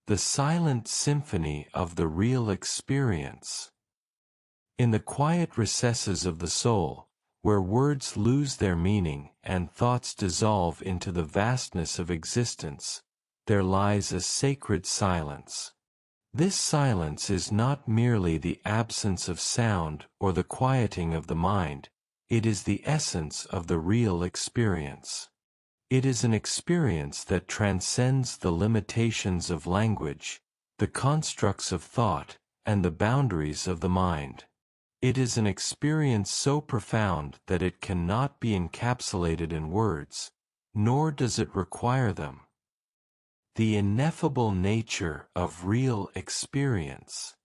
the silent symphony of the real experience. In the quiet recesses of the soul, where words lose their meaning and thoughts dissolve into the vastness of existence, there lies a sacred silence. This silence is not merely the absence of sound or the quieting of the mind, it is the essence of the real experience. It is an experience that transcends the limitations of language, the constructs of thought, and the boundaries of the mind. It is an experience so profound that it cannot be encapsulated in words, nor does it require them. The ineffable nature of real experience.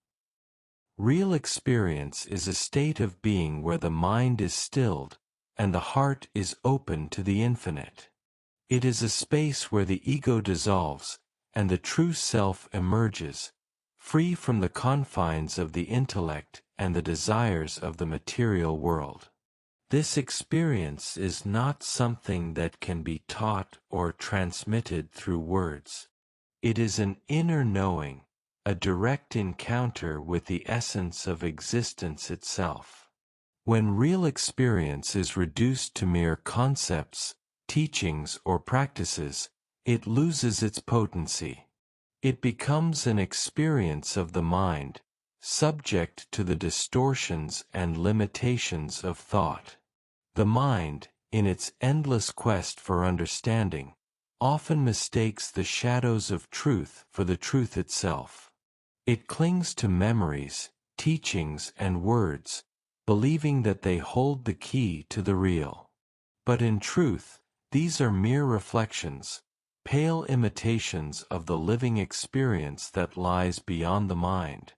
Real experience is a state of being where the mind is stilled, and the heart is open to the infinite. It is a space where the ego dissolves, and the true self emerges, free from the confines of the intellect and the desires of the material world. This experience is not something that can be taught or transmitted through words. It is an inner knowing, a direct encounter with the essence of existence itself. When real experience is reduced to mere concepts, teachings, or practices, it loses its potency. It becomes an experience of the mind, subject to the distortions and limitations of thought. The mind, in its endless quest for understanding, often mistakes the shadows of truth for the truth itself. It clings to memories, teachings, and words, believing that they hold the key to the real. But in truth, these are mere reflections, pale imitations of the living experience that lies beyond the mind.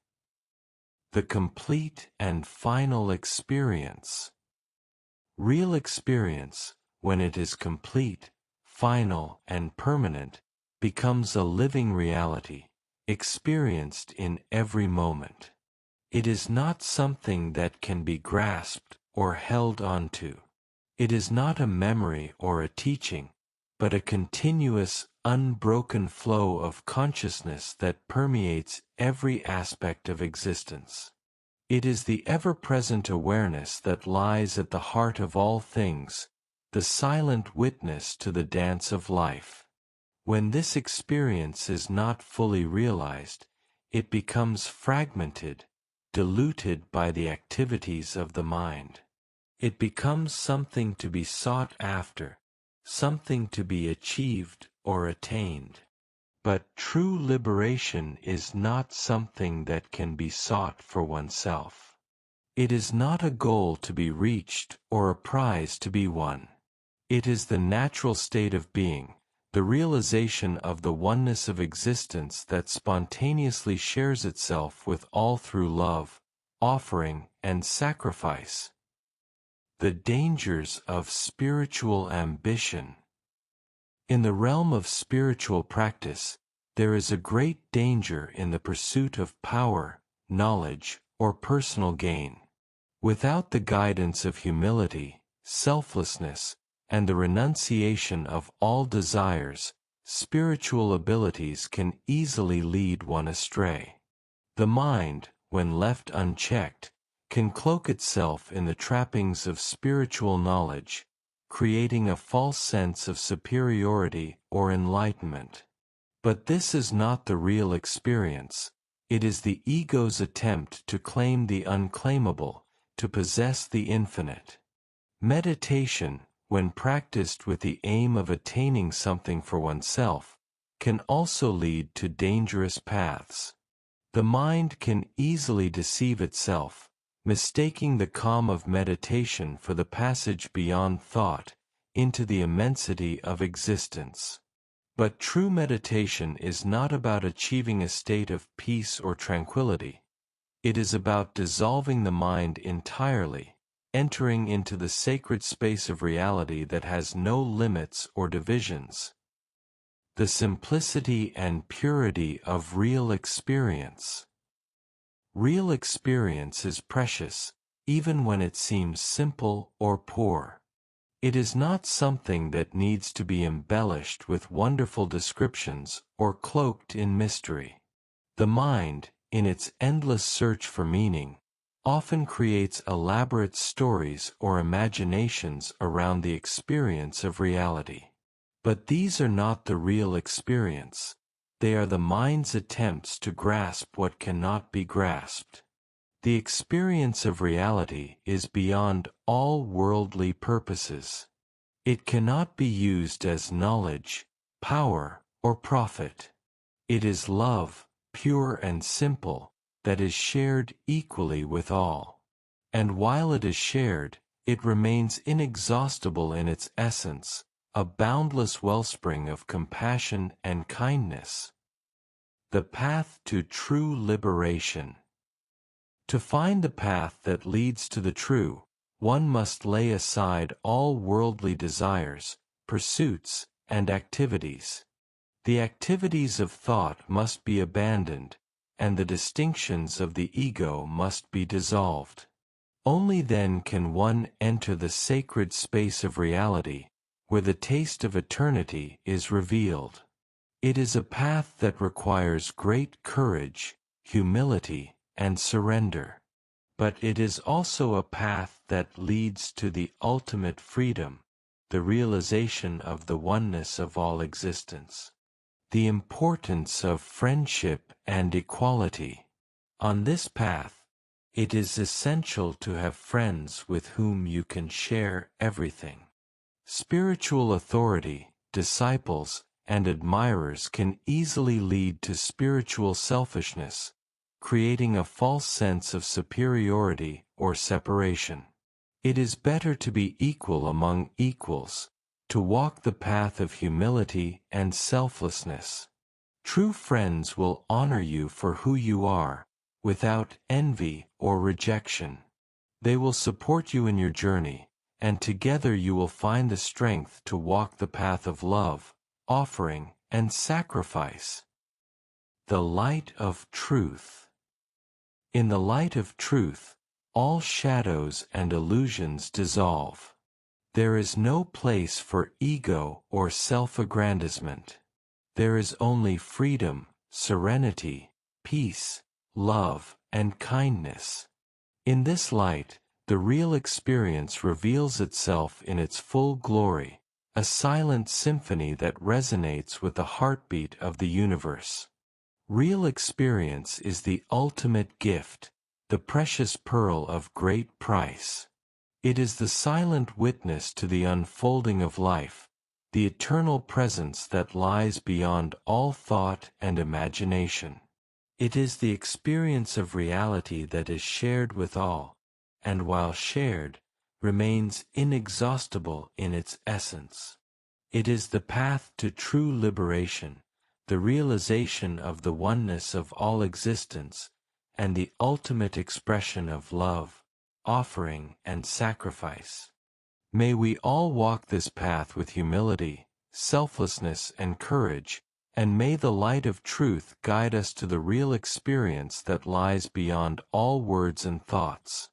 The complete and final experience. Real experience, when it is complete, final, and permanent, becomes a living reality, experienced in every moment. It is not something that can be grasped or held onto. It is not a memory or a teaching, but a continuous, unbroken flow of consciousness that permeates every aspect of existence. It is the ever-present awareness that lies at the heart of all things, the silent witness to the dance of life. When this experience is not fully realized, it becomes fragmented, diluted by the activities of the mind. It becomes something to be sought after, something to be achieved or attained. But true liberation is not something that can be sought for oneself. It is not a goal to be reached or a prize to be won. It is the natural state of being, the realization of the oneness of existence that spontaneously shares itself with all through love, offering, and sacrifice. The dangers of spiritual ambition. In the realm of spiritual practice, there is a great danger in the pursuit of power, knowledge, or personal gain. Without the guidance of humility, selflessness, and the renunciation of all desires, spiritual abilities can easily lead one astray. The mind, when left unchecked, can cloak itself in the trappings of spiritual knowledge, creating a false sense of superiority or enlightenment. But this is not the real experience. It is the ego's attempt to claim the unclaimable, to possess the infinite. Meditation, when practiced with the aim of attaining something for oneself, can also lead to dangerous paths. The mind can easily deceive itself, mistaking the calm of meditation for the passage beyond thought, into the immensity of existence. But true meditation is not about achieving a state of peace or tranquility. It is about dissolving the mind entirely, entering into the sacred space of reality that has no limits or divisions. The simplicity and purity of real experience. Real experience is precious, even when it seems simple or poor. It is not something that needs to be embellished with wonderful descriptions or cloaked in mystery. The mind, in its endless search for meaning, often creates elaborate stories or imaginations around the experience of reality. But these are not the real experience. They are the mind's attempts to grasp what cannot be grasped. The experience of reality is beyond all worldly purposes. It cannot be used as knowledge, power, or profit. It is love, pure and simple, that is shared equally with all. And while it is shared, it remains inexhaustible in its essence, a boundless wellspring of compassion and kindness. The path to true liberation. To find the path that leads to the true, one must lay aside all worldly desires, pursuits, and activities. The activities of thought must be abandoned, and the distinctions of the ego must be dissolved. Only then can one enter the sacred space of reality, where the taste of eternity is revealed. It is a path that requires great courage, humility, and surrender. But it is also a path that leads to the ultimate freedom, the realization of the oneness of all existence. The importance of friendship and equality. On this path, it is essential to have friends with whom you can share everything. Spiritual authority, disciples, and admirers can easily lead to spiritual selfishness, creating a false sense of superiority or separation. It is better to be equal among equals, to walk the path of humility and selflessness. True friends will honor you for who you are, without envy or rejection. They will support you in your journey, and together you will find the strength to walk the path of love, offering, and sacrifice. The light of truth. In the light of truth, all shadows and illusions dissolve. There is no place for ego or self-aggrandizement. There is only freedom, serenity, peace, love, and kindness. In this light, the real experience reveals itself in its full glory, a silent symphony that resonates with the heartbeat of the universe. Real experience is the ultimate gift, the precious pearl of great price. It is the silent witness to the unfolding of life, the eternal presence that lies beyond all thought and imagination. It is the experience of reality that is shared with all, and while shared, remains inexhaustible in its essence. It is the path to true liberation, the realization of the oneness of all existence, and the ultimate expression of love, offering, and sacrifice. May we all walk this path with humility, selflessness, and courage, and may the light of truth guide us to the real experience that lies beyond all words and thoughts.